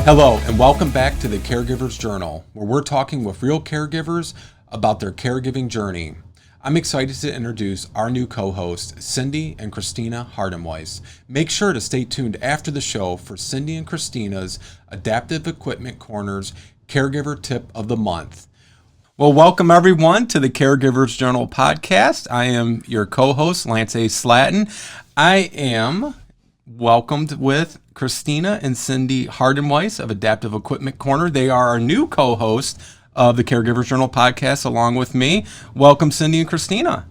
Hello, and welcome back to the Caregivers Journal, where we're talking with real caregivers about their caregiving journey. I'm excited to introduce our new co-hosts, Cindy and Christina Hardenweiss. Make sure to stay tuned after the show for Cindy and Christina's Adaptive Equipment Corner's Caregiver Tip of the Month. Well, welcome everyone to the Caregivers Journal podcast. I am your co-host, Lance A. Slatton. I am welcomed with Christina and Cindy Hardenweiss of Adaptive Equipment Corner. They are our new co-hosts of the Caregivers Journal podcast along with me. Welcome, Cindy and Christina.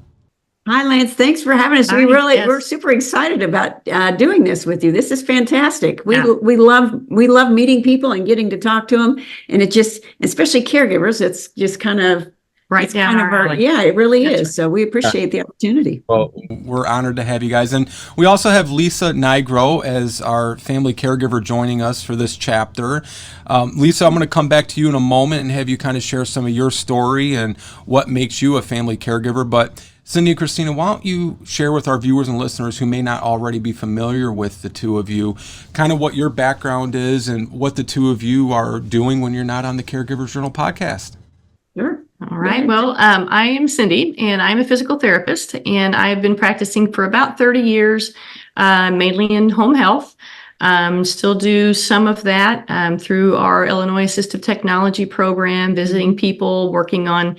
Hi, Lance. Thanks for having us. We're super excited about doing this with you. This is fantastic. We love meeting people and getting to talk to them. And it just, especially caregivers, it's just kind of right down our alley. Yeah, it really is. Right. So we appreciate the opportunity. Well, we're honored to have you guys. And we also have Lisa Nigro as our family caregiver joining us for this chapter. Lisa, I'm going to come back to you in a moment and have you kind of share some of your story and what makes you a family caregiver. But Cindy and Christina, why don't you share with our viewers and listeners who may not already be familiar with the two of you, kind of what your background is and what the two of you are doing when you're not on the Caregivers Journal podcast. Sure. All right. Well, I am Cindy, and I'm a physical therapist, and I've been practicing for about 30 years, mainly in home health. Still do some of that through our Illinois Assistive Technology program, visiting people, working on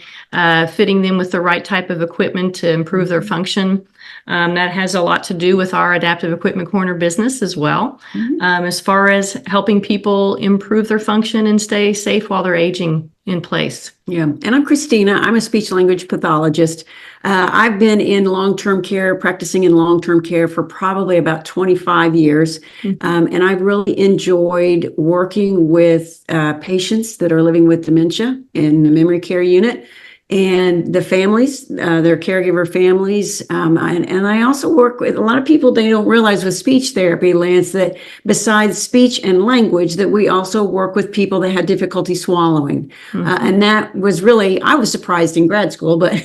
fitting them with the right type of equipment to improve their function. That has a lot to do with our Adaptive Equipment Corner business as well, as far as helping people improve their function and stay safe while they're aging in place. Yeah. And I'm Christina. I'm a speech language pathologist. I've been in long-term care, practicing in long-term care for probably about 25 years. And I've really enjoyed working with patients that are living with dementia in the memory care unit. And the families, their caregiver families. And I also work with a lot of people, they don't realize with speech therapy, Lance, that besides speech and language, that we also work with people that had difficulty swallowing. And that was really, I was surprised in grad school, but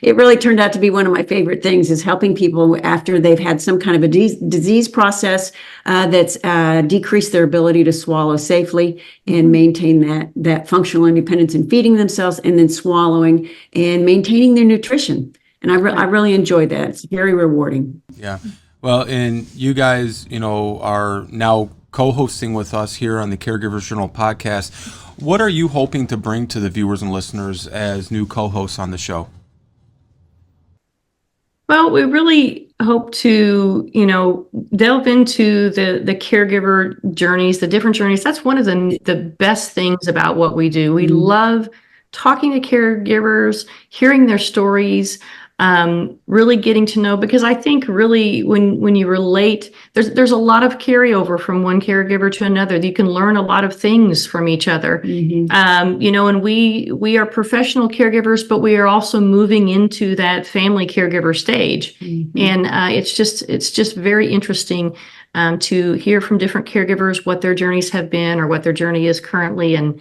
it really turned out to be one of my favorite things is helping people after they've had some kind of a disease process that's decreased their ability to swallow safely and maintain that functional independence in feeding themselves and then swallowing and maintaining their nutrition. And I really enjoyed that. It's very rewarding. Yeah. Well, and you guys, are now co-hosting with us here on the Caregivers Journal podcast. What are you hoping to bring to the viewers and listeners as new co-hosts on the show? Well, we really hope to, delve into the caregiver journeys, the different journeys. That's one of the best things about what we do. We love talking to caregivers, hearing their stories, really getting to know, because I think really when you relate, there's a lot of carryover from one caregiver to another. You can learn a lot of things from each other. And we are professional caregivers, but we are also moving into that family caregiver stage. And it's just very interesting to hear from different caregivers what their journeys have been or what their journey is currently and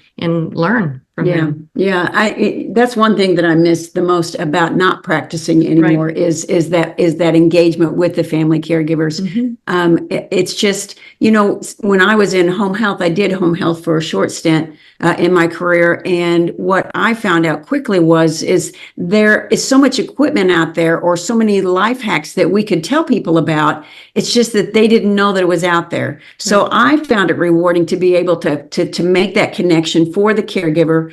learn from them. Yeah. That's one thing that I miss the most about not practicing anymore is that engagement with the family caregivers. It's just, when I was in home health, I did home health for a short stint in my career. And what I found out quickly is there is so much equipment out there or so many life hacks that we could tell people about. It's just that they didn't know that it was out there. So I found it rewarding to be able to make that connection for the caregiver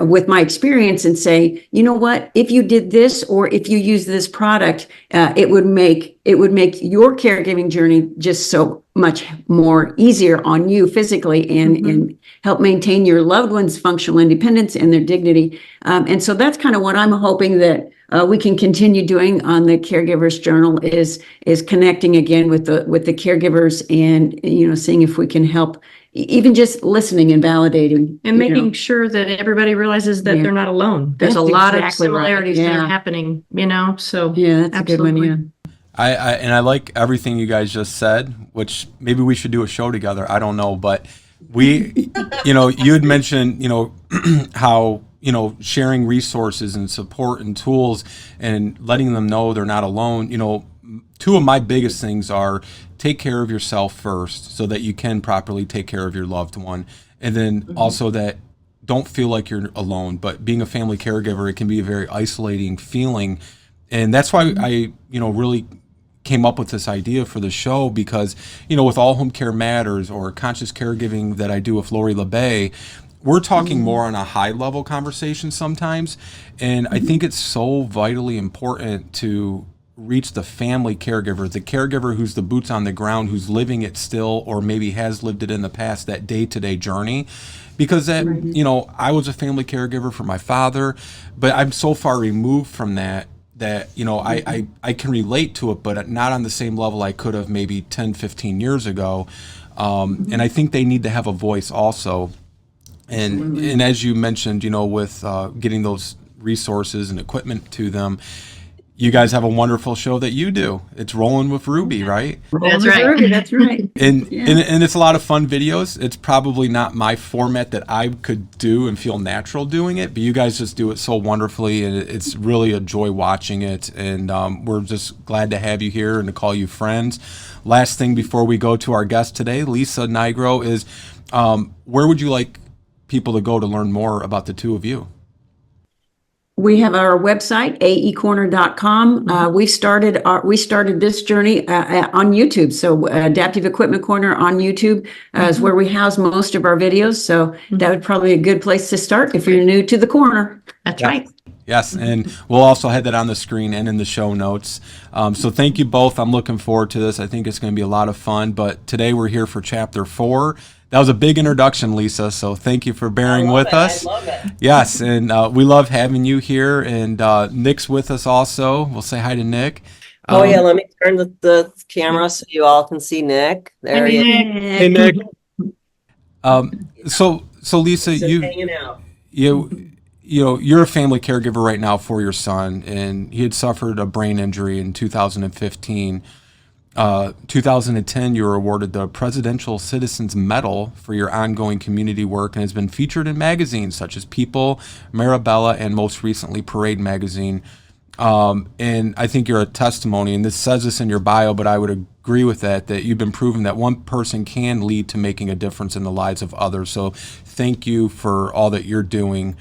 with my experience and say, you know what, if you did this or if you use this product, it would make your caregiving journey just so much more easier on you physically and help maintain your loved ones' functional independence and their dignity. And so that's kind of what I'm hoping that we can continue doing on the Caregivers Journal is connecting again with the caregivers and seeing if we can help, even just listening and validating and making sure that everybody realizes that they're not alone. There's a lot of similarities that are happening. So that's absolutely a good one. Yeah. I like everything you guys just said, which maybe we should do a show together. I don't know, but we, you had mentioned, how, sharing resources and support and tools and letting them know they're not alone. two of my biggest things are take care of yourself first so that you can properly take care of your loved one. And then also that don't feel like you're alone, but being a family caregiver, it can be a very isolating feeling. And that's why I, really came up with this idea for the show because, with All Home Care Matters or Conscious Caregiving that I do with Lori LeBay, we're talking more on a high level conversation sometimes. And I think it's so vitally important to reach the family caregiver, the caregiver who's the boots on the ground, who's living it still, or maybe has lived it in the past, that day-to-day journey. Because that, I was a family caregiver for my father, but I'm so far removed from that, I can relate to it, but not on the same level I could have maybe 10, 15 years ago. And I think they need to have a voice also. And as you mentioned, with getting those resources and equipment to them, you guys have a wonderful show that you do. It's Rolling with Ruby, right? That's right. Ruby, that's right. And it's a lot of fun videos. It's probably not my format that I could do and feel natural doing it, but you guys just do it so wonderfully, and it's really a joy watching it. And we're just glad to have you here and to call you friends. Last thing before we go to our guest today, Lisa Nigro, is where would you like people to go to learn more about the two of you? We have our website, aecorner.com. We started this journey on YouTube. So Adaptive Equipment Corner on YouTube is where we house most of our videos. So that would probably be a good place to start if you're new to the corner. That's right. Yes, and we'll also have that on the screen and in the show notes. So thank you both. I'm looking forward to this. I think it's going to be a lot of fun. But today we're here for Chapter 4. That was a big introduction, Lisa, so thank you for bearing with us. I love it. Yes, and we love having you here, and Nick's with us also. We'll say hi to Nick. Yeah, let me turn the camera so you all can see Nick. There he is. Hey, Nick. So Lisa, Just hanging out. you're a family caregiver right now for your son, and he had suffered a brain injury in 2015. 2010, you were awarded the Presidential Citizens Medal for your ongoing community work and has been featured in magazines such as People, Mirabella, and most recently Parade magazine. And I think you're a testimony, and this says this in your bio, but I would agree with that you've been proven that one person can lead to making a difference in the lives of others. So thank you for all that you're doing.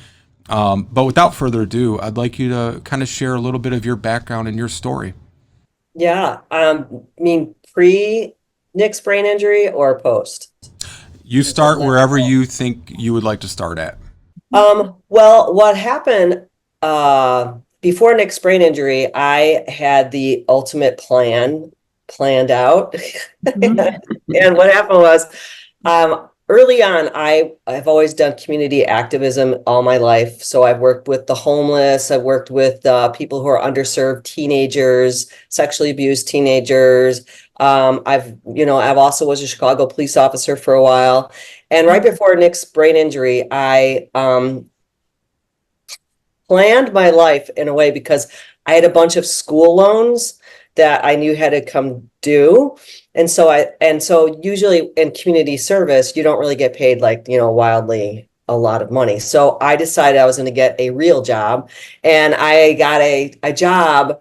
But without further ado, I'd like you to kind of share a little bit of your background and your story. Yeah, pre Nick's brain injury or post? You start wherever you think you would like to start at. Well, what happened before Nick's brain injury, I had the ultimate planned out. And what happened was, early on, I've always done community activism all my life. So I've worked with the homeless. I've worked with people who are underserved teenagers, sexually abused teenagers. I've also was a Chicago police officer for a while. And right before Nick's brain injury, I planned my life in a way because I had a bunch of school loans that I knew had to come due. And so usually in community service, you don't really get paid wildly a lot of money. So I decided I was going to get a real job, and I got a job.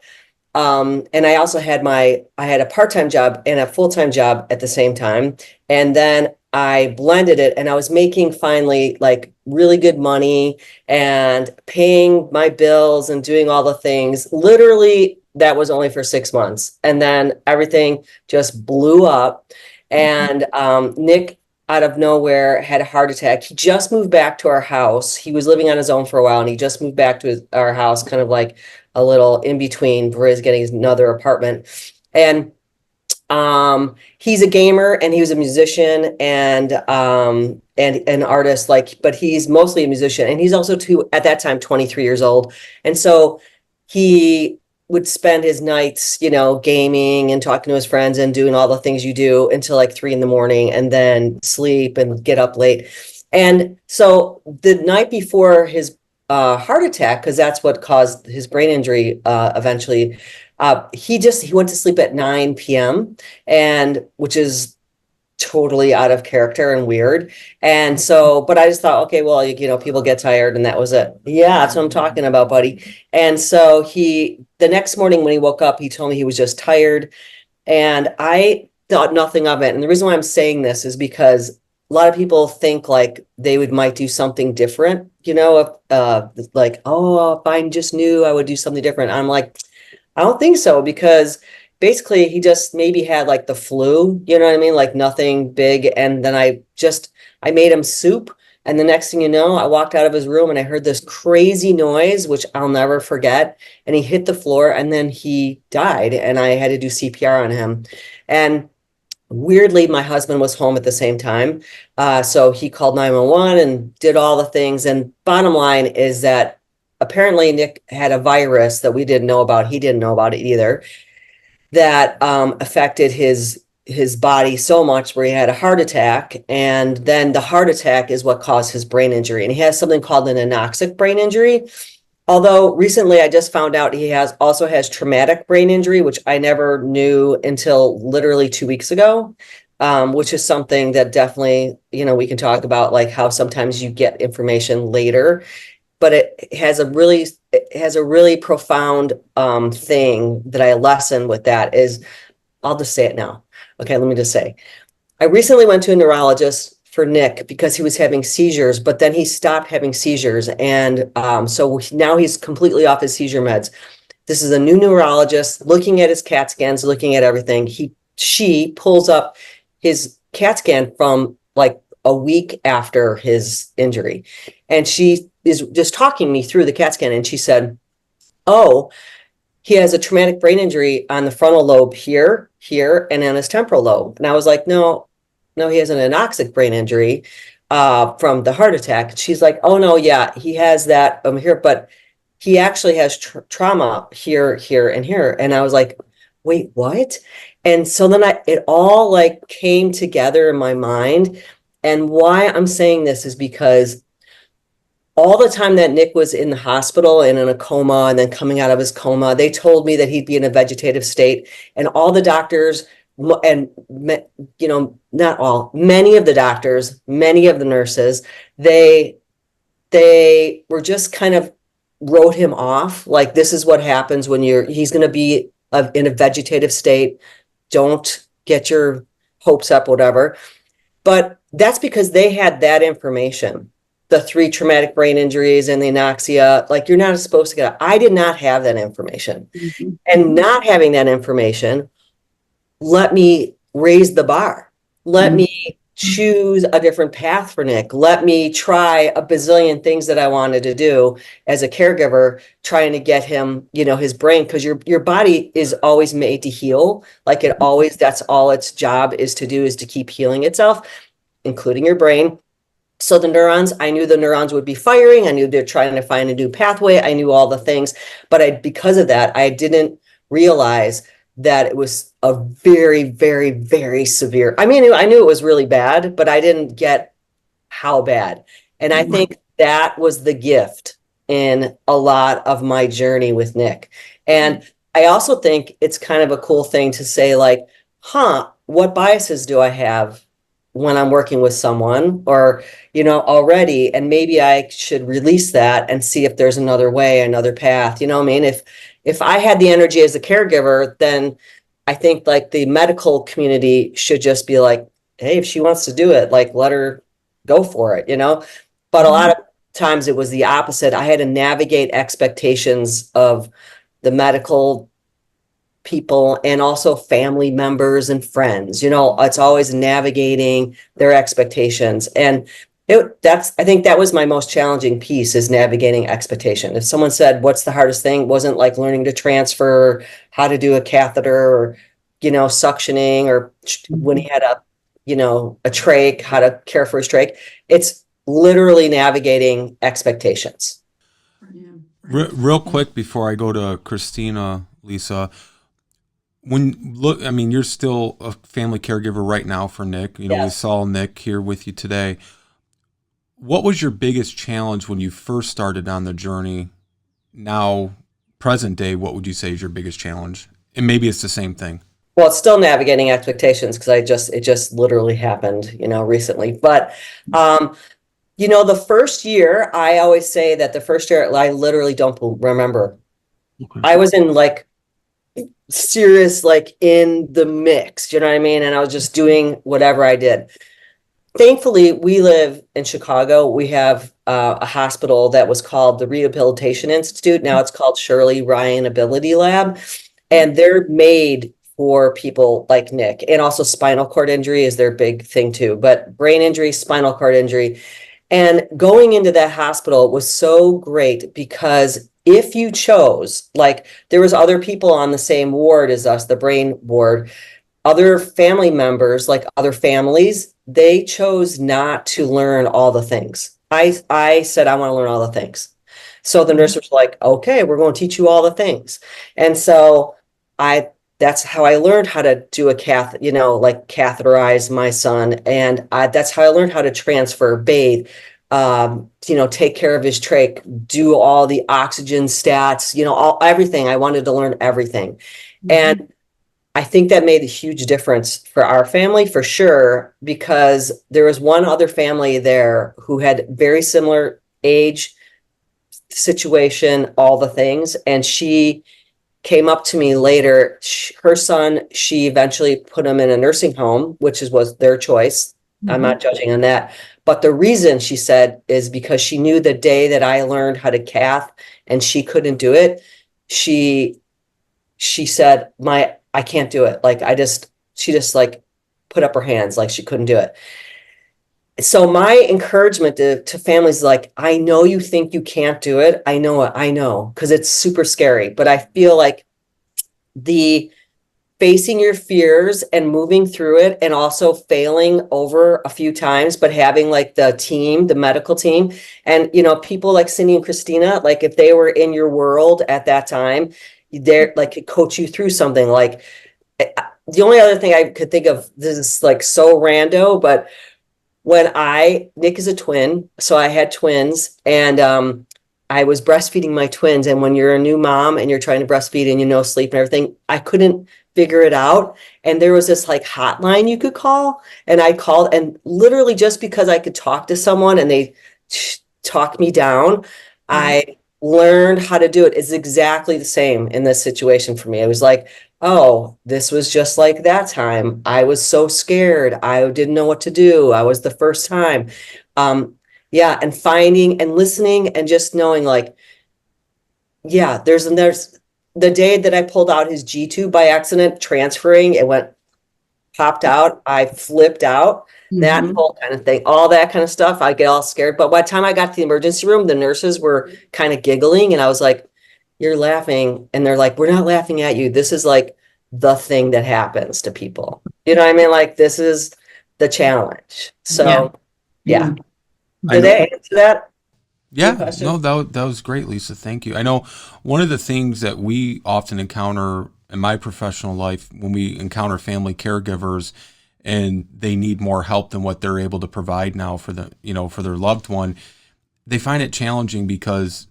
And I also had I had a part-time job and a full-time job at the same time. And then I blended it, and I was making finally really good money and paying my bills and doing all the things. Literally, that was only for 6 months. And then everything just blew up. And Nick, out of nowhere, had a heart attack. He just moved back to our house. He was living on his own for a while, and he just moved back to our house, kind of like a little in between before he's getting another apartment. And he's a gamer, and he was a musician and an artist, but he's mostly a musician. And he's also at that time, 23 years old. And so he would spend his nights, gaming and talking to his friends and doing all the things you do until 3 a.m, and then sleep and get up late. And so the night before his heart attack, because that's what caused his brain injury eventually, he went to sleep at 9 p.m. and which is totally out of character and weird. And so, but I just thought, okay, well, people get tired, and that was it. Yeah, that's what I'm talking about, buddy. And so the next morning when he woke up, he told me he was just tired, and I thought nothing of it. And the reason why I'm saying this is because a lot of people think like they might do something different, like, oh, if I just knew, I would do something different. I'm like, I don't think so, because basically he just maybe had like the flu, you know what I mean? Like nothing big. And then I made him soup. And the next thing you know, I walked out of his room and I heard this crazy noise, which I'll never forget. And he hit the floor and then he died, and I had to do CPR on him. And weirdly, my husband was home at the same time. So he called 911 and did all the things. And bottom line is that apparently Nick had a virus that we didn't know about. He didn't know about it either, that affected his body so much where he had a heart attack. And then the heart attack is what caused his brain injury. And he has something called an anoxic brain injury. Although recently I just found out he also has traumatic brain injury, which I never knew until literally 2 weeks ago, which is something that definitely, we can talk about, like how sometimes you get information later, but it has a really profound thing that I lesson with that is, I'll just say it now. Okay, let me just say, I recently went to a neurologist for Nick because he was having seizures, but then he stopped having seizures. And so now he's completely off his seizure meds. This is a new neurologist looking at his CAT scans, looking at everything. She pulls up his CAT scan from like a week after his injury. And she is just talking me through the CAT scan. And she said, oh, he has a traumatic brain injury on the frontal lobe here, and on his temporal lobe. And I was like, no, he has an anoxic brain injury from the heart attack. She's like, oh no, yeah, he has that here, but he actually has trauma here, and here. And I was like, wait, what? And so then it all like came together in my mind. And why I'm saying this is because all the time that Nick was in the hospital and in a coma and then coming out of his coma, they told me that he'd be in a vegetative state, and all the doctors, and not all, many of the doctors, many of the nurses, they were just kind of wrote him off. Like, this is what happens when he's going to be in a vegetative state. Don't get your hopes up, whatever. But that's because they had that information, the 3 traumatic brain injuries and the anoxia. Like, you're not supposed to get it. I did not have that information. Mm-hmm. And not having that information let me raise the bar. Let me choose a different path for Nick. Let me try a bazillion things that I wanted to do as a caregiver, trying to get him, his brain, because your body is always made to heal. Like, that's all its job is to do, is to keep healing itself, including your brain. So I knew the neurons would be firing. I knew they're trying to find a new pathway. I knew all the things, but because of that, I didn't realize that it was a very, very, very severe. I mean, I knew it was really bad, but I didn't get how bad. And I think that was the gift in a lot of my journey with Nick. And I also think it's kind of a cool thing to say, like, what biases do I have when I'm working with someone, or, already, and maybe I should release that and see if there's another way, another path. You know what I mean? If I had the energy as a caregiver, then I think like the medical community should just be like, hey, if she wants to do it, like, let her go for it, But a lot of times it was the opposite. I had to navigate expectations of the medical people and also family members and friends. It's always navigating their expectations. And I think that was my most challenging piece, is navigating expectation. If someone said, what's the hardest thing? It wasn't like learning to transfer, how to do a catheter, or, suctioning, or when he had a trach, how to care for his trach. It's literally navigating expectations. Real quick before I go to Christina, Lisa, you're still a family caregiver right now for Nick. We saw Nick here with you today. What was your biggest challenge when you first started on the journey? Now, present day, what would you say is your biggest challenge? And maybe it's the same thing. Well, it's still navigating expectations, because it just literally happened, recently. But, the first year, I always say that the first year, I literally don't remember I was in like serious, like in the mix, you know what I mean? And I was just doing whatever I did. Thankfully, we live in Chicago. We have a hospital that was called the Rehabilitation Institute. Now it's called Shirley Ryan Ability Lab. And they're made for people like Nick. And also spinal cord injury is their big thing too. But brain injury, spinal cord injury. And going into that hospital was so great because if you chose, like there was other people on the same ward as us, the brain ward, other family members, like other families, they chose not to learn all the things. I said, I want to learn all the things. So the nurse was like, okay, we're going to teach you all the things. And so that's how I learned how to do a like catheterize my son. And that's how I learned how to transfer, bathe, take care of his trach, do all the oxygen stats, everything. I wanted to learn everything. And I think that made a huge difference for our family for sure, because there was one other family there who had very similar age, situation, all the things. And she came up to me later. Her son, she eventually put him in a nursing home, which was their choice. I'm not judging on that. But the reason she said is because she knew the day that I learned how to cath and she couldn't do it, she said, I can't do it. Like she just like put up her hands, like she couldn't do it. So my encouragement to families is like, I know you think you can't do it. I know, because it's super scary. But I feel like the facing your fears and moving through it and also failing over a few times, but having like the medical team and, people like Cindy and Christina, like if they were in your world at that time, they're like could coach you through something. Like the only other thing I could think of, this is like so rando, but when Nick is a twin, so I had twins, and I was breastfeeding my twins. And when you're a new mom and you're trying to breastfeed and sleep and everything, I couldn't figure it out. And there was this like hotline you could call, and I called, and literally just because I could talk to someone and they talked me down, I learned how to do it. It's exactly the same in this situation for me. It was like, oh, this was just like that time. I was so scared. I didn't know what to do. I was the first time. And finding and listening and just knowing like, there's the day that I pulled out his G tube by accident, transferring, popped out. I flipped out, that whole kind of thing, all that kind of stuff. I get all scared. But by the time I got to the emergency room, the nurses were kind of giggling and I was like, you're laughing. And they're like, we're not laughing at you. This is like the thing that happens to people. You know what I mean? Like this is the challenge. So yeah. Did they answer that? Yeah, no, that was great, Lisa. Thank you. I know one of the things that we often encounter in my professional life when we encounter family caregivers and they need more help than what they're able to provide now for for their loved one, they find it challenging because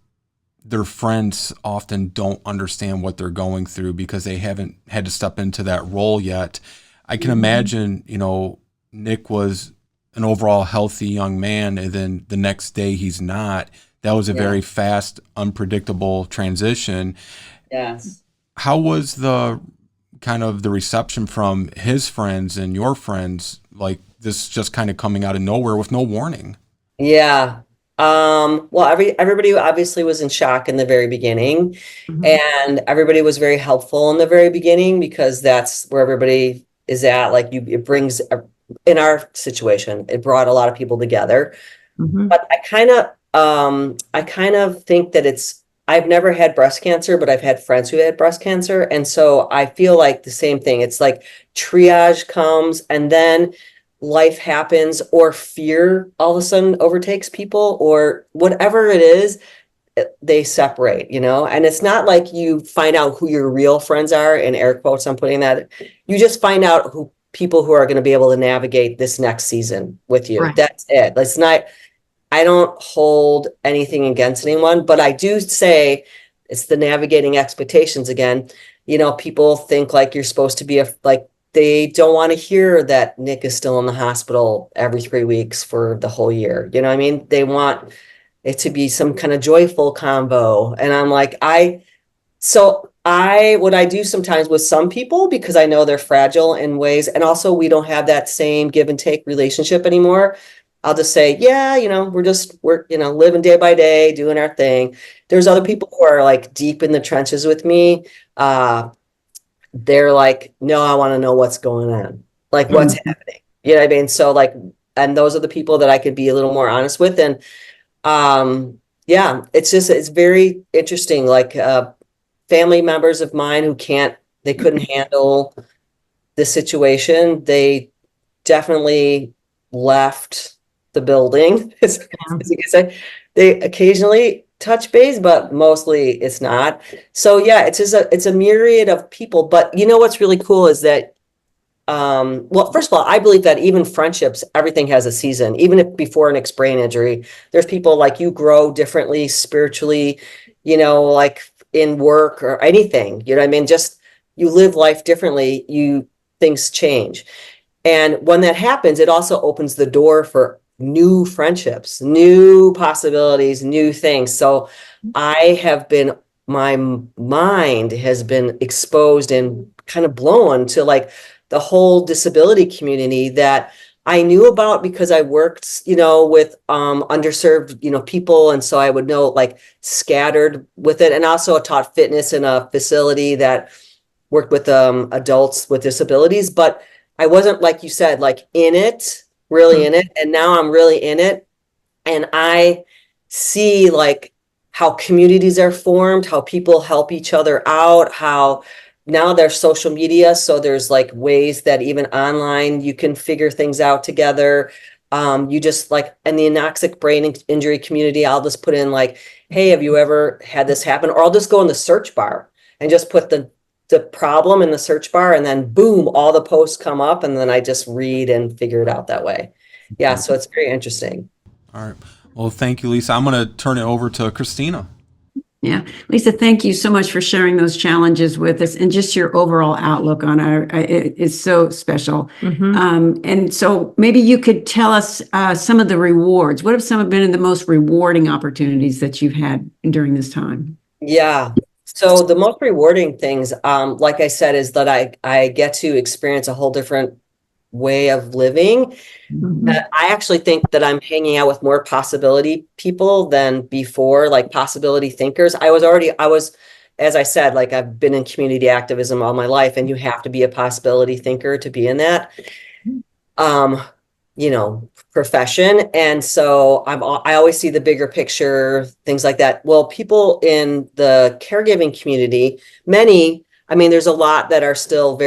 their friends often don't understand what they're going through because they haven't had to step into that role yet. I can imagine, Nick was an overall healthy young man, and then the next day he's not. That was a very fast, unpredictable transition. Yes. How was the kind of the reception from his friends and your friends, like this just kind of coming out of nowhere with no warning? Yeah. Well, everybody obviously was in shock in the very beginning, and everybody was very helpful in the very beginning because that's where everybody is at. Like it brings, in our situation, it brought a lot of people together. But I kind of think that I've never had breast cancer, but I've had friends who had breast cancer. And so I feel like the same thing. It's like triage comes and then life happens, or fear all of a sudden overtakes people, or whatever it is, they separate, and it's not like you find out who your real friends are, in air quotes, I'm putting that. You just find out people who are going to be able to navigate this next season with you. Right. That's it. It's not, I don't hold anything against anyone, but I do say it's the navigating expectations again. People think like you're supposed to be they don't want to hear that Nick is still in the hospital every 3 weeks for the whole year. You know what I mean? They want it to be some kind of joyful combo. And I'm like, So what I do sometimes with some people, because I know they're fragile in ways, and also we don't have that same give and take relationship anymore. I'll just say, yeah, we're living day by day, doing our thing. There's other people who are like deep in the trenches with me. They're like, no, I want to know what's going on, like what's happening. You know what I mean? So like, and those are the people that I could be a little more honest with. And yeah, it's very interesting. Like family members of mine they couldn't handle the situation. They definitely left the building, as you can say. They occasionally touch base, but mostly it's not. So yeah, it's a myriad of people. But you know what's really cool is that well, first of all, I believe that even friendships, everything has a season. Even if before an brain injury, there's people like you grow differently spiritually, like in work or anything, you know what I mean? Just you live life differently, things change. And when that happens, it also opens the door for new friendships, new possibilities, new things. So my mind has been exposed and kind of blown to like the whole disability community that I knew about because I worked, with underserved, people. And so I would know like scattered with it. And also taught fitness in a facility that worked with adults with disabilities. But I wasn't, like you said, like in it, really in it. And now I'm really in it. And I see like how communities are formed, how people help each other out, how now there's social media. So there's like ways that even online you can figure things out together. You just like in the anoxic brain injury community, I'll just put in like, hey, have you ever had this happen? Or I'll just go in the search bar and just put the problem in the search bar, and then boom, all the posts come up, and then I just read and figure it out that way. Yeah, so it's very interesting. All right. Well, thank you, Lisa. I'm going to turn it over to Christina. Yeah. Lisa, thank you so much for sharing those challenges with us and just your overall outlook on it is so special. And so maybe you could tell us some of the rewards. What have some have been the most rewarding opportunities that you've had during this time? Yeah. So the most rewarding things, like I said, is that I get to experience a whole different way of living. I actually think that I'm hanging out with more possibility people than before, like possibility thinkers. I was, as I said, like I've been in community activism all my life, and you have to be a possibility thinker to be in that, profession. And so I always see the bigger picture, things like that. Well, people in the caregiving community, there's a lot that are still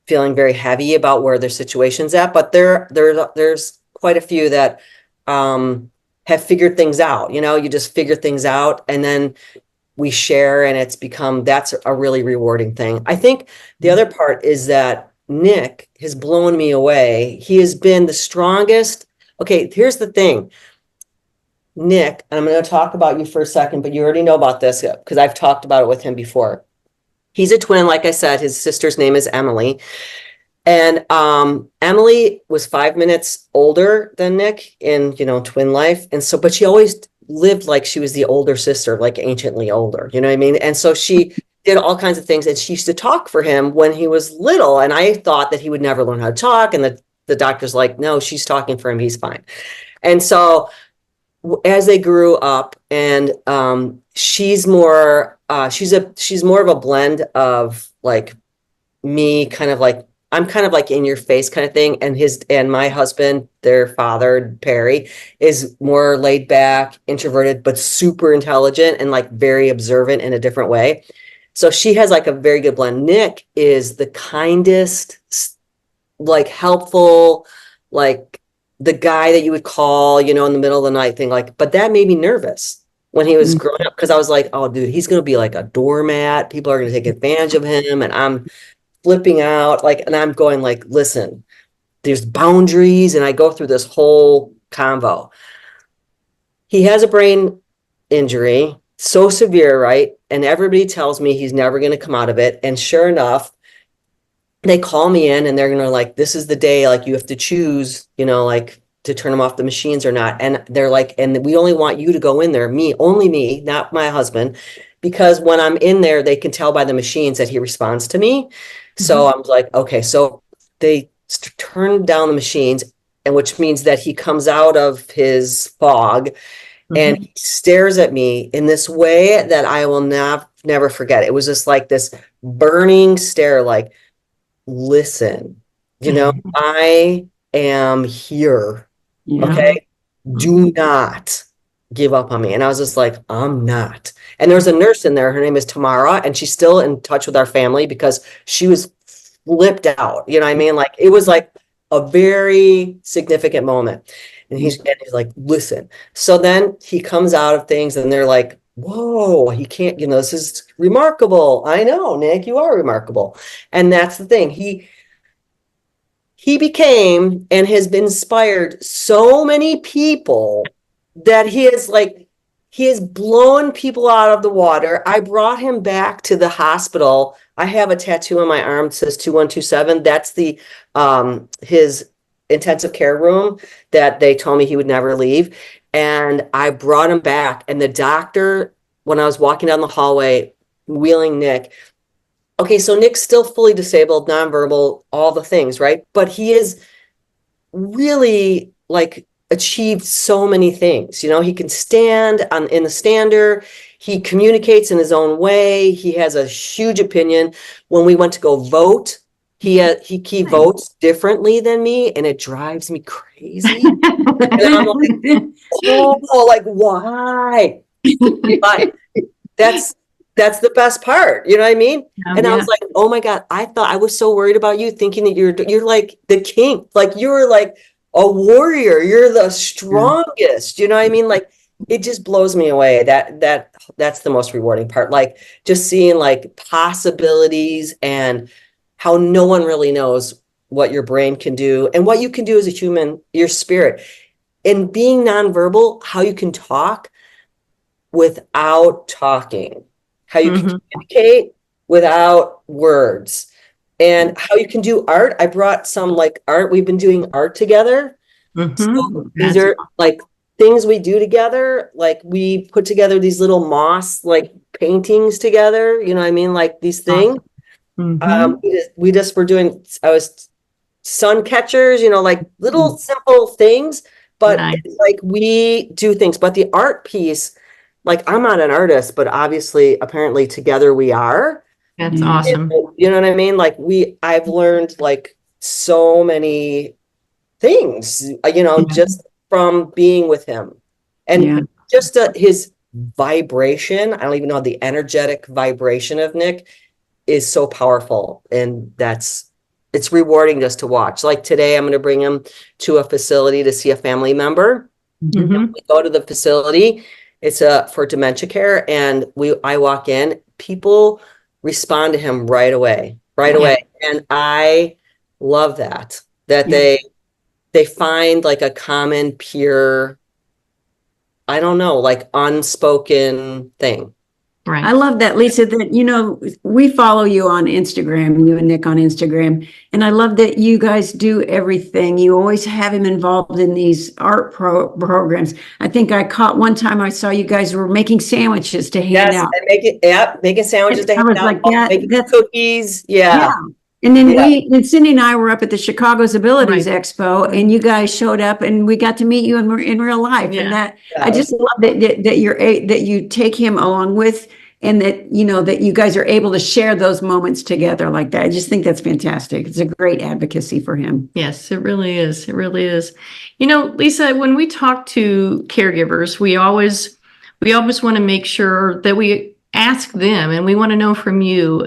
feeling very heavy about where their situation's at, but there's quite a few that have figured things out. You just figure things out, and then we share, and that's a really rewarding thing. I think the other part is that Nick has blown me away. He has been the strongest. Okay, here's the thing. Nick, and I'm going to talk about you for a second, but you already know about this because I've talked about it with him before. He's a twin, like I said. His sister's name is Emily. And Emily was 5 minutes older than Nick in, twin life. And so, but she always lived like she was the older sister, like anciently older, you know what I mean? And so she did all kinds of things, and she used to talk for him when he was little. And I thought that he would never learn how to talk. And the doctor's like, no, she's talking for him. He's fine. And so as they grew up, and she's more of a blend of like me, kind of like I'm kind of like in your face kind of thing, and my husband, their father Perry, is more laid back, introverted, but super intelligent and like very observant in a different way. So she has like a very good blend. Nick is the kindest, like helpful, like the guy that you would call, in the middle of the night thing, like, but that made me nervous when he was growing up, because I was like, oh dude, he's going to be like a doormat. People are going to take advantage of him. And I'm flipping out, like, and I'm going like, listen, there's boundaries. And I go through this whole convo. He has a brain injury, so severe, right? And everybody tells me he's never going to come out of it. And sure enough, they call me in, and they're going to like, this is the day, like you have to choose, like to turn them off the machines or not. And they're like, and we only want you to go in there, only me, not my husband, because when I'm in there, they can tell by the machines that he responds to me. So I'm like, okay, so they turn down the machines, and which means that he comes out of his fog and he stares at me in this way that I will never forget. It was just like this burning stare, like, listen, I am here. Yeah. Okay. Do not give up on me. And I was just like, I'm not. And there's a nurse in there. Her name is Tamara, and she's still in touch with our family because she was flipped out. You know what I mean? Like, it was like a very significant moment. And he's like, listen. So then he comes out of things and they're like, whoa, he can't, this is remarkable. I know, Nick, you are remarkable. And that's the thing. He became and has been inspired so many people that he has blown people out of the water. I brought him back to the hospital. I have a tattoo on my arm that says 2127. That's the his intensive care room that they told me he would never leave. And I brought him back. And the doctor, when I was walking down the hallway, wheeling Nick, okay, so Nick's still fully disabled, nonverbal, all the things, right? But he is really like achieved so many things. He can stand in the stander. He communicates in his own way. He has a huge opinion. When we went to go vote, he votes differently than me, and it drives me crazy. And I'm like, oh, like, why? Why? That's the best part. You know what I mean? And I was like, oh my God, I thought I was so worried about you, thinking that you're like the king, like you're like a warrior, you're the strongest. You know what I mean? Like, it just blows me away. That's the most rewarding part. Like, just seeing like possibilities and how no one really knows what your brain can do and what you can do as a human, your spirit, and being nonverbal, how you can talk without talking, how you can communicate without words, and how you can do art. I brought some like art. We've been doing art together. So these are like things we do together. Like, we put together these little moss like paintings together. You know what I mean? Like these things. We just were doing, I was sun catchers, like little simple things, but it's like we do things. But the art piece, like, I'm not an artist, but obviously, apparently together we are. That's awesome. You know what I mean? Like, I've learned like so many things, just from being with him, and just his vibration. I don't even know, the energetic vibration of Nick is so powerful, and it's rewarding just to watch. Like today, I'm going to bring him to a facility to see a family member. We go to the facility. It's for dementia care, and I walk in, people respond to him right away. And I love that they find like a common, pure, I don't know, like unspoken thing. Right. I love that, Lisa, that, we follow you on Instagram, you and Nick on Instagram. And I love that you guys do everything. You always have him involved in these art programs. I think I caught one time I saw you guys were making sandwiches to hand out. And making sandwiches to hand out. Making cookies. Yeah. And then Cindy and I were up at the Chicago's Abilities Expo, and you guys showed up, and we got to meet you in real life. And I just love that you take him along with, and that that you guys are able to share those moments together like that. I just think that's fantastic. It's a great advocacy for him. Yes, it really is. It really is. Lisa, when we talk to caregivers, we always want to make sure that we ask them, and we want to know from you,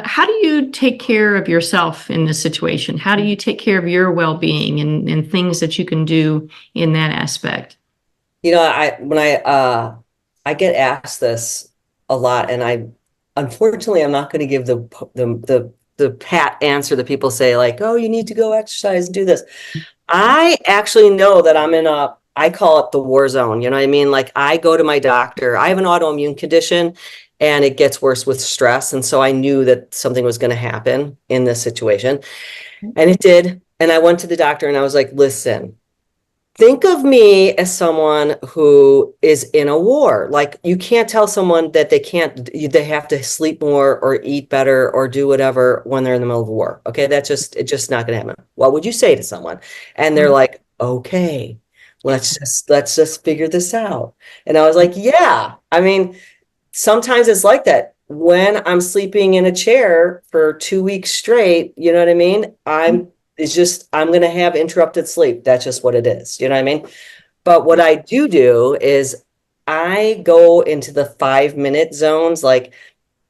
how do you take care of yourself in this situation? How do you take care of your well-being and things that you can do in that aspect? When I get asked this a lot, and unfortunately I'm not going to give the pat answer that people say, like, oh, you need to go exercise and do this. I actually know that I'm I call it the war zone. You know what I mean? Like, I go to my doctor. I have an autoimmune condition, and it gets worse with stress. And so I knew that something was going to happen in this situation. And it did. And I went to the doctor and I was like, listen, think of me as someone who is in a war. Like, you can't tell someone that they have to sleep more or eat better or do whatever when they're in the middle of a war. Okay. It's just not going to happen. What would you say to someone? And they're like, okay, let's just figure this out. And I was like, yeah, I mean, sometimes it's like that. When I'm sleeping in a chair for 2 weeks straight, you know what I mean? I'm going to have interrupted sleep. That's just what it is. You know what I mean? But what I do is I go into the 5 minute zones. Like,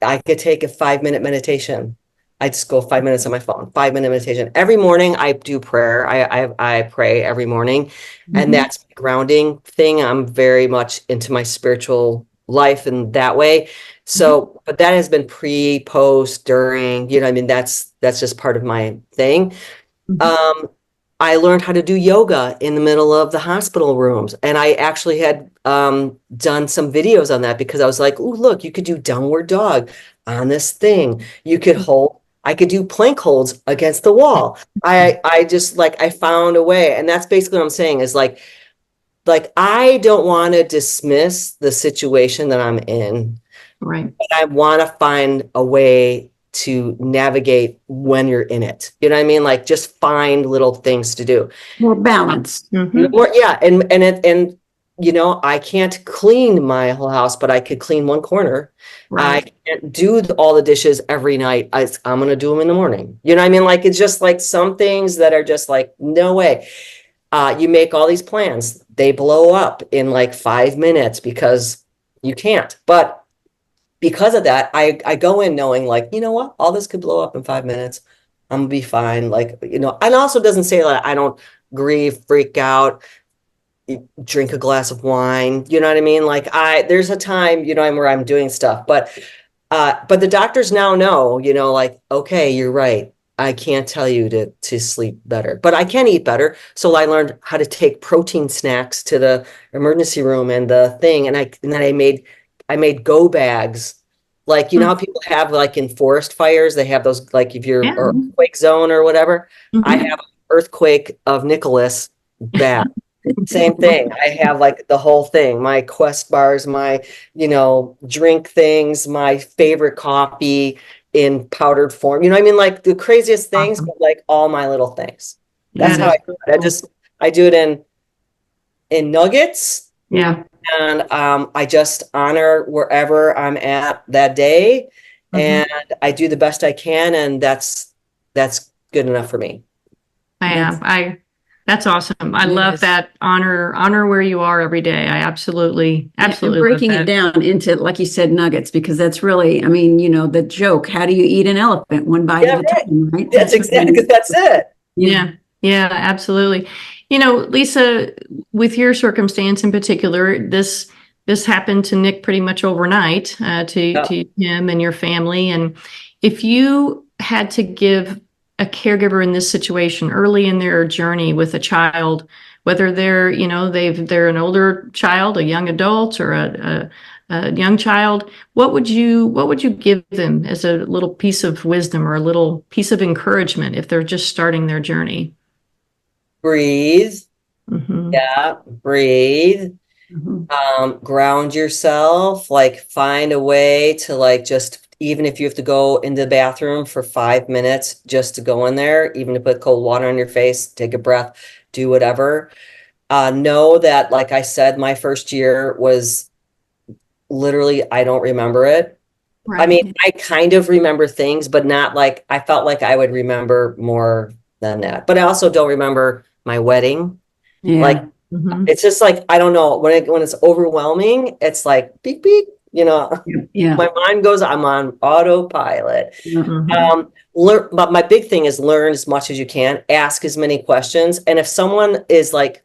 I could take a 5 minute meditation. I just go 5 minutes on my phone, 5 minute meditation. Every morning I do prayer. I pray every morning. And that's my grounding thing. I'm very much into my spiritual life in that way. So, but that has been pre, post, during, you know, I mean, that's just part of my thing. Um, I learned how to do yoga in the middle of the hospital rooms. And I actually had done some videos on that because I was like, oh, look, you could do downward dog on this thing. You could I could do plank holds against the wall. I just like, I found a way. And that's basically what I'm saying is like, I don't want to dismiss the situation that I'm in. Right. But I want to find a way to navigate when you're in it. You know what I mean? Like, just find little things to do. More balance. Yeah, and you know, I can't clean my whole house, but I could clean one corner. Right. I can't do all the dishes every night. I'm gonna do them in the morning. You know what I mean? Like, it's just like some things that are just like, no way. You make all these plans, they blow up in like 5 minutes because you can't. But because of that, I go in knowing, like, you know what, all this could blow up in 5 minutes. I'm gonna be fine. Like, you know, and also doesn't say that I don't grieve, freak out, drink a glass of wine. You know what I mean? Like, there's a time, you know, where I'm doing stuff, but the doctors now know, you know, like, okay, you're right. I can't tell you to sleep better, but I can eat better. So I learned how to take protein snacks to the emergency room and the thing, and then I made go bags. Like, you know how people have, like, in forest fires, they have those, like, if you're Yeah. earthquake zone or whatever. I Mhm. have an earthquake of Nicholas bag. Same thing. I have like the whole thing, my Quest bars, my, you know, drink things, my favorite coffee in powdered form. You know what I mean? Like, the craziest things, Awesome. but like all my little things. That's That how is I do it. I do it in nuggets. yeah. And I just honor wherever I'm at that day, and I do the best I can, and that's good enough for me. That's awesome. I love Yes. that honor where you are every day. I absolutely And love breaking it that. down into, like you said, nuggets, because that's really, I mean, you know, the joke, how do you eat an elephant? One bite Yeah, at a right. time, right? That's exactly, that's it. Yeah. Yeah, absolutely. You know, Lisa, with your circumstance in particular, this happened to Nick pretty much overnight, Yeah. to him and your family. And if you had to give a caregiver in this situation early in their journey with a child, whether they're, you know, they're an older child, a young adult, or a young child, what would you give them as a little piece of wisdom or a little piece of encouragement if they're just starting their journey? Breathe. Mm-hmm. Yeah, breathe. Ground yourself, like, find a way to, like, just, even if you have to go in the bathroom for 5 minutes, just to go in there, even to put cold water on your face, take a breath, do whatever. Know that, like I said, my first year was literally, I don't remember it. I Right. mean, I kind of remember things, but not like, I felt like I would remember more than that. But I also don't remember my wedding. Like, Yeah. Mm-hmm. it's just like, I don't know, when it's overwhelming, it's like beep beep, you know, Yeah. my mind goes, I'm on autopilot. Mm-hmm. Learn, but my big thing is learn as much as you can, ask as many questions. And if someone is like,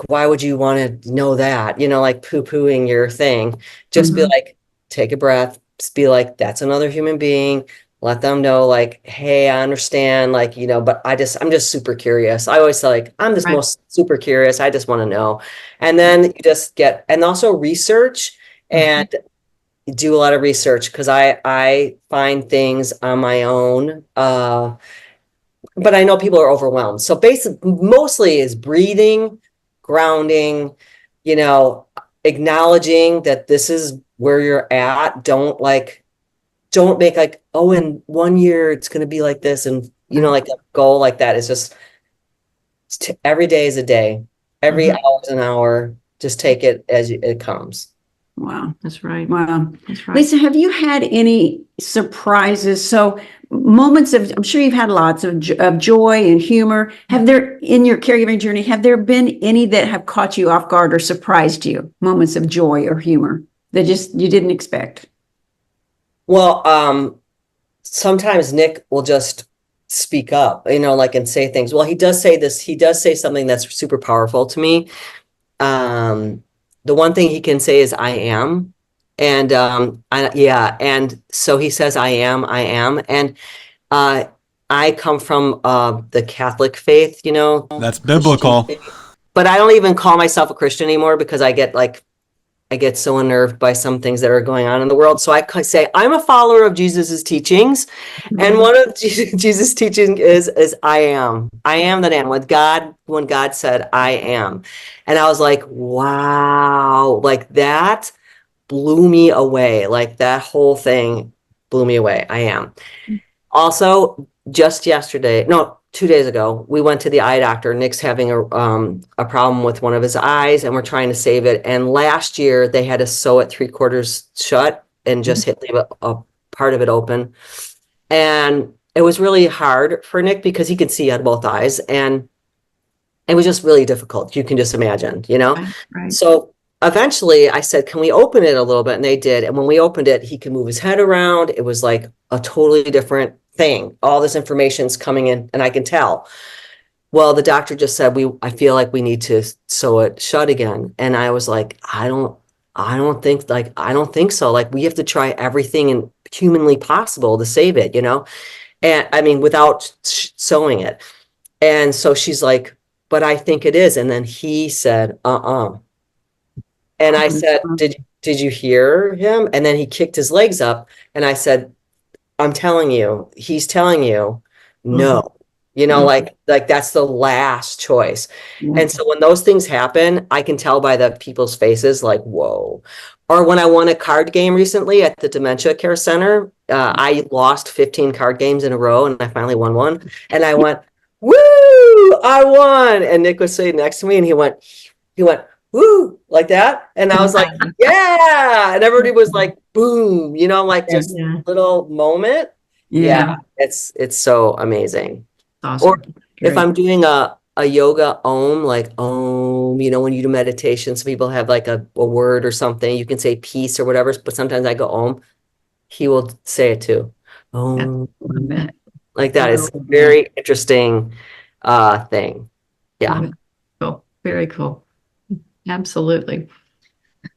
why would you want to know that? You know, like, poo-pooing your thing. Just be Mhm. like, take a breath. Just be like, that's another human being. Let them know, like, hey, I understand, like, you know, but I'm just super curious. I always say, like, I'm just Right. most super curious. I just want to know. And then you just and also research and do a lot of research, because I find things on my own. but I know people are overwhelmed. So basically, mostly is breathing, grounding, you know, acknowledging that this is where you're at. Don't make like, oh, in 1 year it's going to be like this. And, you know, like a goal like that is just every day is a day, every hour is an hour. Just take it as it comes. Wow. That's right. Wow. That's right. Lisa, have you had any surprises? So moments of, I'm sure you've had lots of joy and humor. Have there, in your caregiving journey, have there been any that have caught you off guard or surprised you? Moments of joy or humor that just you didn't expect? Well, sometimes Nick will just speak up, you know, like, and say things. Well, he does say something that's super powerful to me. The one thing he can say is I am. And and so he says I am. And I come from the Catholic faith, you know. That's biblical. But I don't even call myself a Christian anymore because I get so unnerved by some things that are going on in the world. So I say I'm a follower of Jesus's teachings. And one of Jesus' teaching is I am. I am that I am. When God said I am. And I was like, wow, like that blew me away. Like that whole thing blew me away. I am. Also, just 2 days ago, we went to the eye doctor. Nick's having a problem with one of his eyes, and we're trying to save it. And last year, they had to sew it 3/4 shut and just leave a part of it open. And it was really hard for Nick because he could see out of both eyes, and it was just really difficult. You can just imagine, you know? Right. So eventually I said, can we open it a little bit? And they did. And when we opened it, he could move his head around. It was like a totally different thing. All this information's coming in and I can tell. Well, the doctor just said, I feel like we need to sew it shut again. And I was like, I don't think so. Like, we have to try everything and humanly possible to save it, you know? And I mean, without sewing it. And so she's like, but I think it is. And then he said, And I said, did you hear him? And then he kicked his legs up. And I said, I'm telling you, he's telling you, no, you know, like that's the last choice. And so when those things happen, I can tell by the people's faces, like, whoa. Or when I won a card game recently at the Dementia Care Center, I lost 15 card games in a row and I finally won one. And I went, woo, I won. And Nick was sitting next to me and he went, woo, like that. And I was like, yeah. And everybody was like, boom, you know, like just a little moment. Yeah. It's so amazing. Awesome. Or Great. if I'm doing a yoga like you know, when you do meditation, some people have like a word or something, you can say peace or whatever, but sometimes I go he will say it too. Like that is a very interesting thing. Yeah. Cool. Very cool. Absolutely.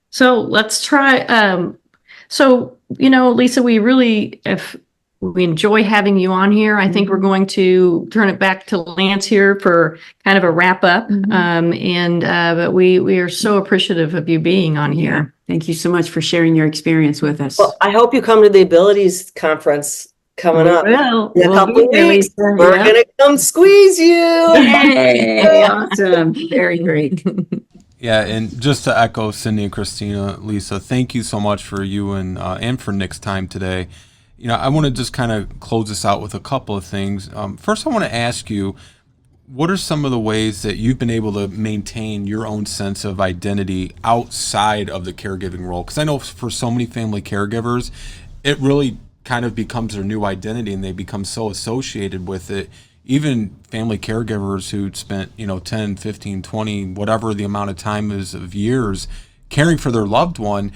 So let's try. So, you know, Lisa, if we enjoy having you on here, I think we're going to turn it back to Lance here for kind of a wrap up. But we are so appreciative of you being on here. Thank you so much for sharing your experience with us. Well, I hope you come to the Abilities Conference coming up. Well, In a couple of weeks. We're gonna come squeeze you. Hey, awesome. Very great. Yeah, and just to echo Cindy and Christina, Lisa, thank you so much for you and for Nick's time today. You know, I want to just kind of close this out with a couple of things. First, I want to ask you, what are some of the ways that you've been able to maintain your own sense of identity outside of the caregiving role? Because I know for so many family caregivers, it really kind of becomes their new identity and they become so associated with it. Even family caregivers who spent, 10, 15, 20, whatever the amount of time is of years caring for their loved one,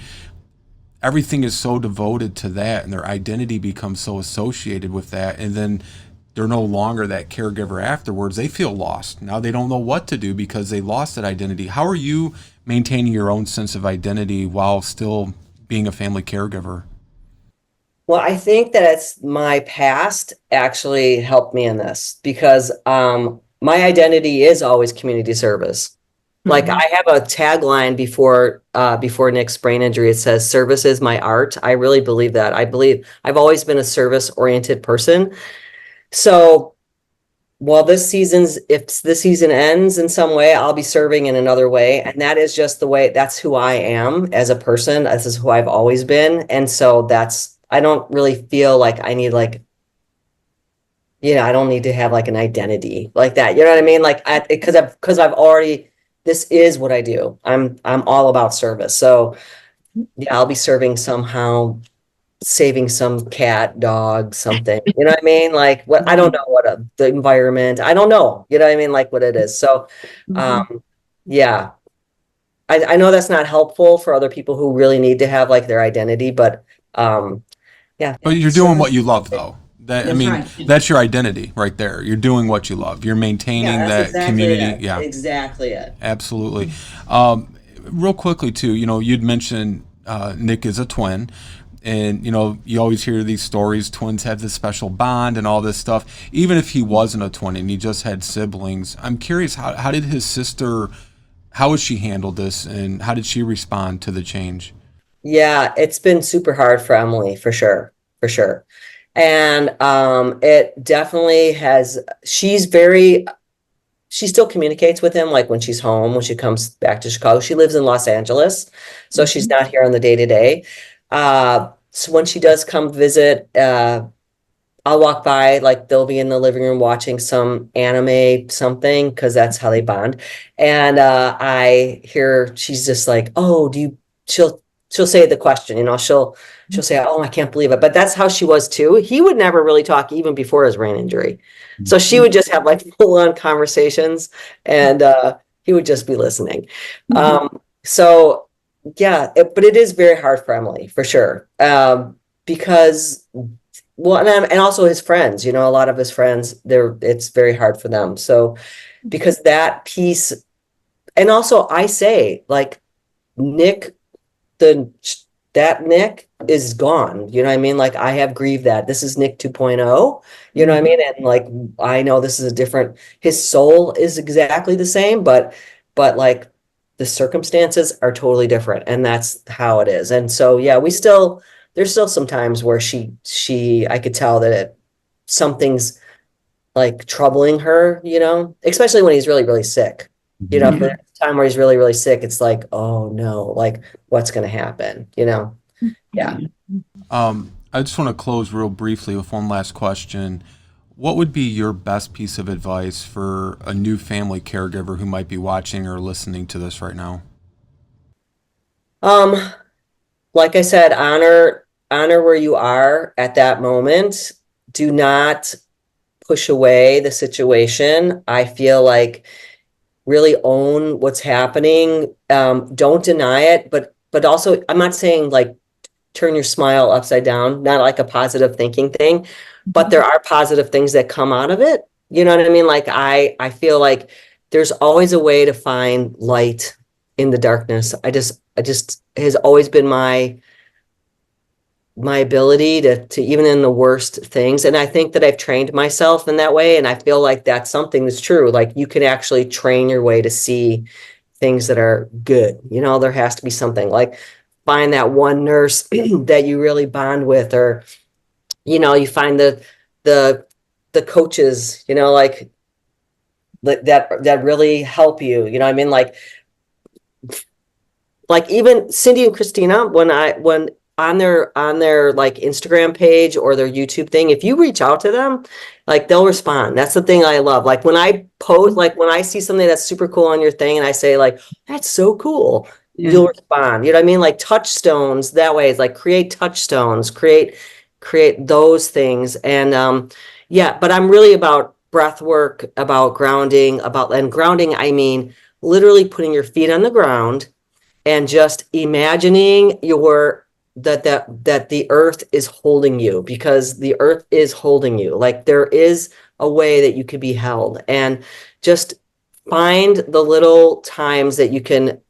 everything is so devoted to that and their identity becomes so associated with that. And then they're no longer that caregiver afterwards. They feel lost. Now they don't know what to do because they lost that identity. How are you maintaining your own sense of identity while still being a family caregiver? Well, I think that it's my past actually helped me in this because my identity is always community service. Like I have a tagline before Nick's brain injury. It says, "Service is my art." I really believe that. I believe I've always been a service-oriented person. So well, if this season ends in some way, I'll be serving in another way. And that is just the way, that's who I am as a person. This is who I've always been. And so I don't really feel like I need like, I don't need to have like an identity like that. You know what I mean? Like, because I've already, this is what I do. I'm all about service. So yeah, I'll be serving somehow, saving some cat, dog, something, you know what I mean? Like what, I don't know the environment, I don't know, you know what I mean? Like what it is. So, yeah, I know that's not helpful for other people who really need to have like their identity, but, yeah. But you're doing what you love, though. I mean, right. that's your identity right there. You're doing what you love. You're maintaining that community. Yeah, exactly it. absolutely. Real quickly, too, you'd mentioned Nick is a twin. And, you always hear these stories, twins have this special bond and all this stuff. Even if he wasn't a twin and he just had siblings, I'm curious, how did his sister, how has she handled this and how did she respond to the change? Yeah, it's been super hard for Emily, for sure, for sure. And it definitely she still communicates with him, like when she's home, when she comes back to Chicago. She lives in Los Angeles, so she's not here on the day to day. So when she does come visit, I'll walk by, like they'll be in the living room watching some anime, something, because that's how they bond. And I hear she's just like, oh, she'll say the question, she'll say, oh, I can't believe it. But that's how she was too. He would never really talk even before his brain injury. So she would just have like full on conversations and he would just be listening. So yeah, but it is very hard for Emily for sure. Because and also his friends, a lot of his friends, it's very hard for them. So because that piece, and also I say like Nick, that Nick is gone. You know what I mean? Like I have grieved that. This is Nick 2.0. You know what I mean? And like I know this is his soul is exactly the same, but like the circumstances are totally different. And that's how it is. And so yeah, there's still some times where I could tell that something's like troubling her, especially when he's really, really sick. For the time where he's really, really sick, it's like, oh no, like what's going to happen, Yeah. I just want to close real briefly with one last question. What would be your best piece of advice for a new family caregiver who might be watching or listening to this right now? Like I said, honor where you are at that moment. Do not push away the situation. I feel like really own what's happening. Don't deny it, but also I'm not saying like turn your smile upside down, not like a positive thinking thing, but there are positive things that come out of it. You know what I mean? Like I feel like there's always a way to find light in the darkness. I just has always been my ability to even in the worst things. And I think that I've trained myself in that way. And I feel like that's something that's true. Like you can actually train your way to see things that are good. There has to be something like find that one nurse that you really bond with, or, you find the coaches, like that really help you. You know what I mean? Like even Cindy and Christina, when on their like Instagram page or their YouTube thing, if you reach out to them, like they'll respond. That's the thing I love. Like when I post, like when I see something that's super cool on your thing and I say like, that's so cool, you'll respond. You know what I mean? Like touchstones that way. It's like create touchstones, create those things. And yeah, but I'm really about breath work, about grounding, and grounding, I mean, literally putting your feet on the ground and just imagining that the earth is holding you, because the earth is holding you. Like there is a way that you could be held, and just find the little times that you can,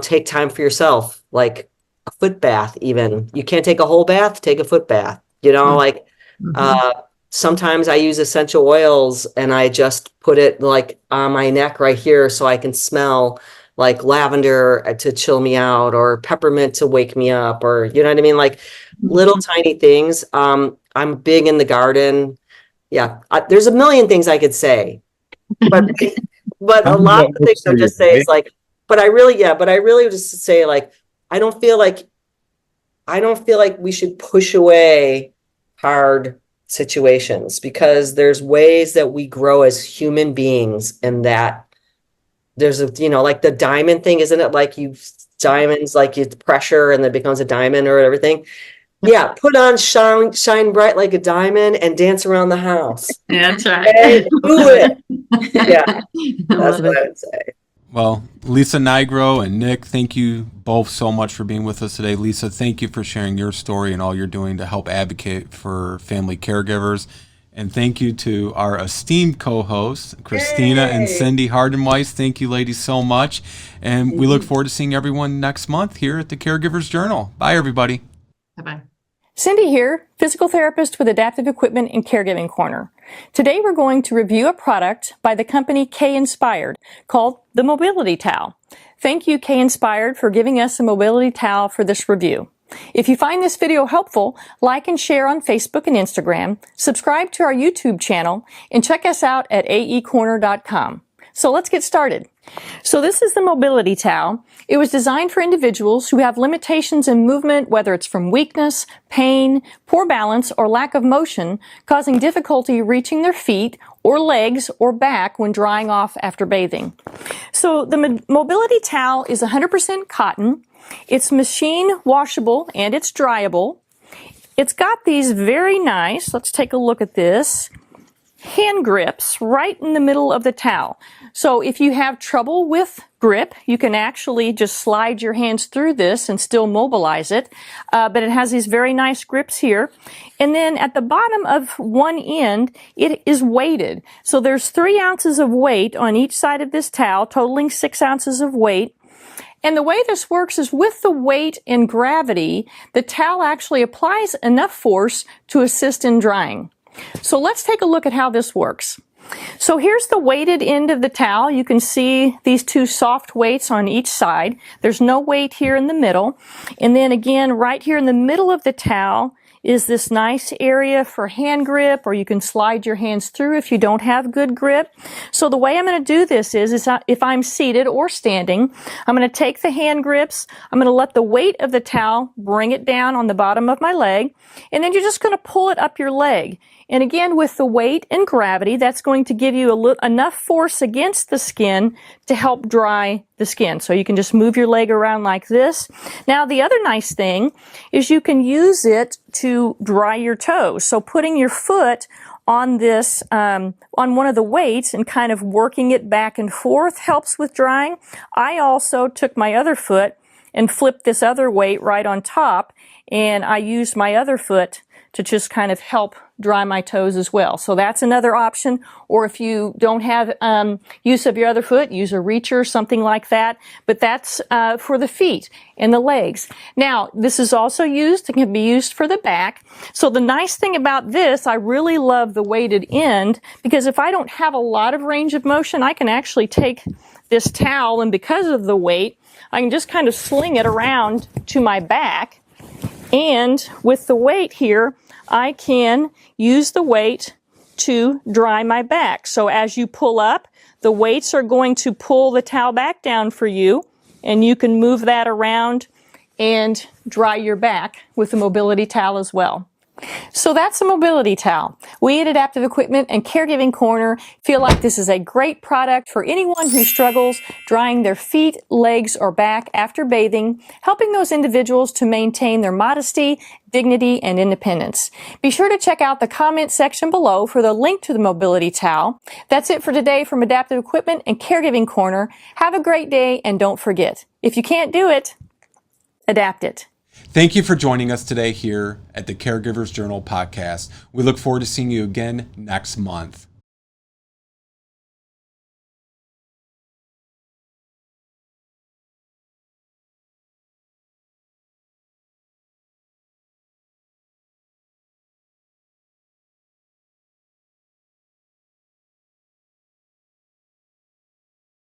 take time for yourself, like a foot bath. Even you can't take a whole bath, take a foot bath, like, sometimes I use essential oils and I just put it like on my neck right here so I can smell like lavender to chill me out, or peppermint to wake me up, or you know what I mean? Like little tiny things. I'm big in the garden. yeah, there's a million things I could say, but a lot of the things I just say is like, but I really just say like, I don't feel like we should push away hard situations, because there's ways that we grow as human beings, and that there's a, like the diamond thing, isn't it? Like diamonds, like you pressure and it becomes a diamond or everything. Yeah, put on shine bright like a diamond and dance around the house. That's right. Okay, do it. Yeah, that's what I would say. Well, Lisa Nigro and Nick, thank you both so much for being with us today. Lisa, thank you for sharing your story and all you're doing to help advocate for family caregivers. And thank you to our esteemed co-hosts, Christina and Cindy Hardenweiss. Thank you, ladies, so much. And we look forward to seeing everyone next month here at the Caregivers Journal. Bye, everybody. Bye-bye. Cindy here, physical therapist with Adaptive Equipment and Caregiving Corner. Today we're going to review a product by the company K-Inspired called the Mobility Towel. Thank you, K-Inspired, for giving us a mobility towel for this review. If you find this video helpful, like and share on Facebook and Instagram, subscribe to our YouTube channel, and check us out at aecorner.com. So let's get started. So this is the mobility towel. It was designed for individuals who have limitations in movement, whether it's from weakness, pain, poor balance, or lack of motion, causing difficulty reaching their feet or legs or back when drying off after bathing. So the mobility towel is 100% cotton. It's machine washable and it's dryable. It's got these very nice, let's take a look at this, hand grips right in the middle of the towel. So if you have trouble with grip, you can actually just slide your hands through this and still mobilize it. But it has these very nice grips here. And then at the bottom of one end, it is weighted. So there's 3 ounces of weight on each side of this towel, totaling 6 ounces of weight. And the way this works is with the weight and gravity, the towel actually applies enough force to assist in drying. So let's take a look at how this works. So here's the weighted end of the towel. You can see these 2 soft weights on each side. There's no weight here in the middle. And then again, right here in the middle of the towel is this nice area for hand grip, or you can slide your hands through if you don't have good grip. So the way I'm going to do this is if I'm seated or standing, I'm going to take the hand grips, I'm going to let the weight of the towel bring it down on the bottom of my leg, and then you're just going to pull it up your leg. And again, with the weight and gravity, that's going to give you enough force against the skin to help dry the skin. So you can just move your leg around like this. Now, the other nice thing is you can use it to dry your toes. So putting your foot on this, on one of the weights and kind of working it back and forth helps with drying. I also took my other foot and flipped this other weight right on top, and I used my other foot to just kind of help dry my toes as well. So that's another option. Or if you don't have use of your other foot, use a reacher, something like that. But that's for the feet and the legs. Now, this is also used, it can be used for the back. So the nice thing about this, I really love the weighted end, because if I don't have a lot of range of motion, I can actually take this towel, and because of the weight, I can just kind of sling it around to my back. And with the weight here, I can use the weight to dry my back. So as you pull up, the weights are going to pull the towel back down for you, and you can move that around and dry your back with the mobility towel as well. So that's a mobility towel. We at Adaptive Equipment and Caregiving Corner feel like this is a great product for anyone who struggles drying their feet, legs, or back after bathing, helping those individuals to maintain their modesty, dignity, and independence. Be sure to check out the comment section below for the link to the mobility towel. That's it for today from Adaptive Equipment and Caregiving Corner. Have a great day, and don't forget, if you can't do it, adapt it. Thank you for joining us today here at the Caregivers Journal podcast. We look forward to seeing you again next month.